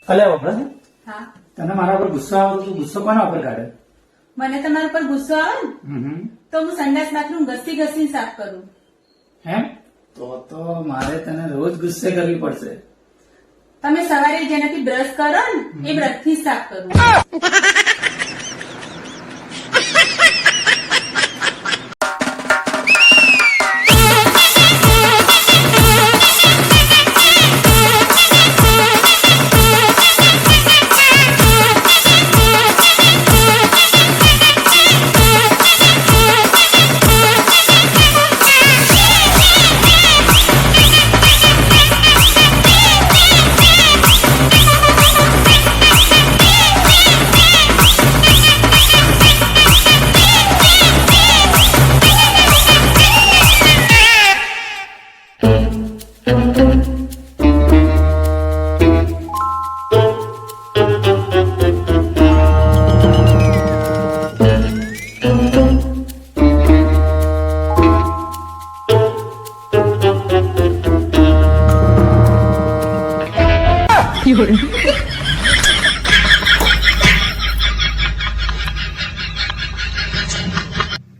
અલે વપરા છે હા, તને મારા પર ગુસ્સો આવે તો ગુસ્સો કોના ઉપર કાઢે? મને તમારા પર ગુસ્સો આવે ને તો હું સંડાસ બાથરૂમ ઘસી ઘસીને સાફ કરું. હે તો મારે તને રોજ ગુસ્સે કરવી પડશે. તમે સવારે જેનાથી બ્રશ કરો ને એ બ્રશ થી સાફ કરું.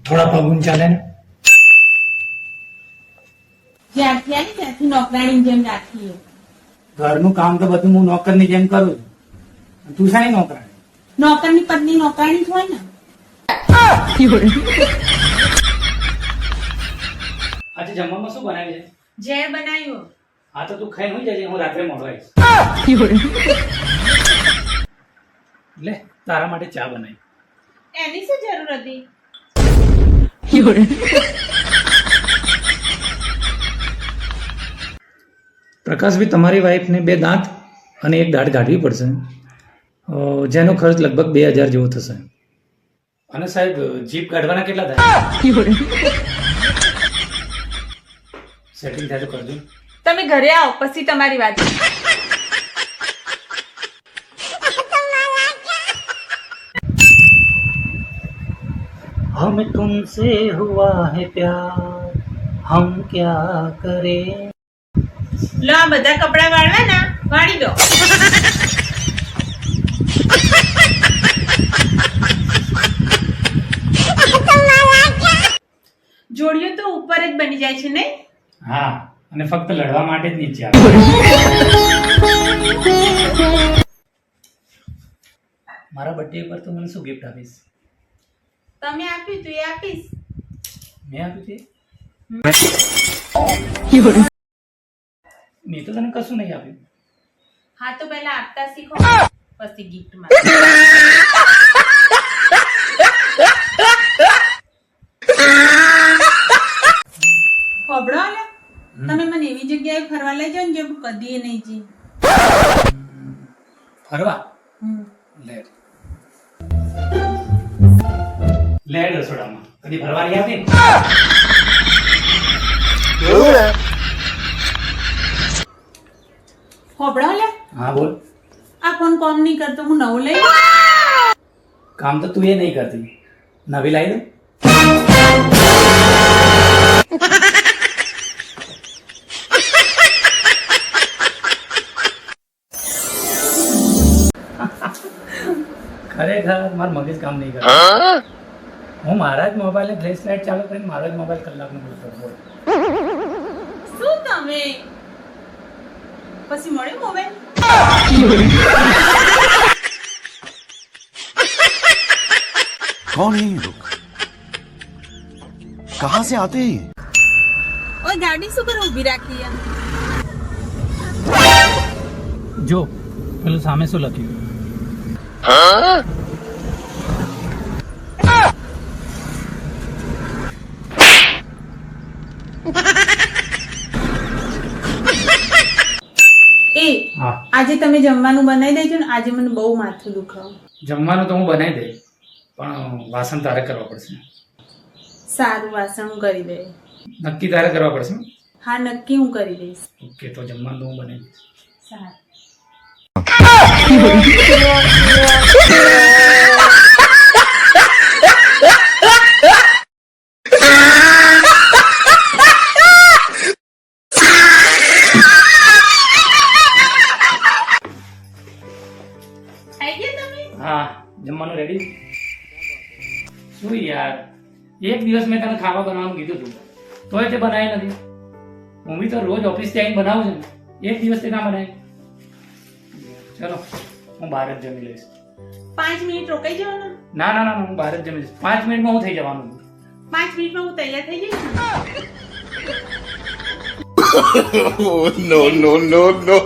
થોડા પગ ઊંચા લે ને. જ્યારથી આવી ત્યાંથી નોકરાણી જેમ રાખીએ. ઘરનું કામ તો બધું હું નોકરની જેમ કરું છું. તું સારી નોકરાણી. નોકરની પત્ની નોકરાણી જ હોય ને. આજે જમવામાં શું બનાવ્યું છે? ઝેર બનાવ્યો. હા તો તું ખાઈ હોઈ જજે, હું રાત્રે મોડો આવીશ. લે તારા માટે ચા બનાવી. એની શું જરૂર હતી? પ્રકાશભાઈ, તમારી વાઈફને 2 દાંત અને 1 દાઢ કાઢવી પડશે, જેનો ખર્ચ લગભગ 2000 જેવો થશે. અને સાહેબ જીપ કાઢવાના કેટલા થાય? સેટિંગ થાય તો કરજો. તમે ઘરે આવો પછી તમારી વાત. હमें तुमसे हुआ है प्यार, हम क्या करें. લો આ બધા કપડા વાળવાના વાળી દો. જોડિયો તો ઉપર જ બની જાય છે નહીં? હા, અને ફક્ત લડવા માટે જ નીચે આવે. મારા બર્થડે પર તો મને શું ગિફ્ટ આપીશ? તમે આપ્યું તું એ આપીશ. મેં આપ્યું છે? મેં તો તને કશું નહીં આપ્યું. હા તો પહેલા આપતા શીખો પછી ગિફ્ટમાં. ખબરો ને તમે મને એવી જગ્યાએ ફરવા લઈ જાઓ ને જે હું કદી નહીં જી. ફરવા લેડ રસોડામાં કદી ફરવા નહીં આપી? ખબરો લે હા બોલ. આ ફોન કોમ નહીં કરતો, હું નવું લઈ લઉં? કામ તો તું એ નહીં કરતી, નવી લાવી દો. ખરેખર મારું મગજ કામ નહીં કરે. હું મારા જ મોબાઈલ ને ફ્લેશ લાઇટ ચાલુ કરીને મારો જ મોબાઈલ કલાકનો બોલ કરું. શું તમે પછી મળ્યો મોબાઈલ? कौन है ये लोग? कहां से आते हैं? ઓય ગાડી શું કરે ઊભી રાખી એમ? જો પેલું સામે શું લખ્યું? એ હા, આજે તમે જમવાનું બનાવી દેજો ને, આજે મને બહુ માથું દુખાવ. જમવાનું તો હું બનાવી દઈશ, પણ વાસણ તારે કરવા પડશે. સારું, વાસણ હું કરી દઈશ. નક્કી તારે કરવા પડશે. હા નક્કી હું કરી દઈશ. ઓકે, તો જમવાનું તો હું બનાવી દઈશ. સારું. હા જમવાનું રેડી? શું યાર, એક દિવસ મેં તને ખાવા બનાવવાનું કીધું હતું તોય તે બનાવી નથી. હું બી તો રોજ ઓફિસથી આવીને બનાવું છું ને, એક દિવસ તે ના બનાવી. ચલો હું બહાર જ જમી લઈશ. 5 મિનિટ રોકાઈ જવાનું. ના ના ના, હું બહાર જ જમી લઈશ. 5 મિનિટમાં હું થઈ જવાનું. 5 મિનિટમાં હું તૈયાર થઈ જઈશ ને. Oh, no, no, no, no.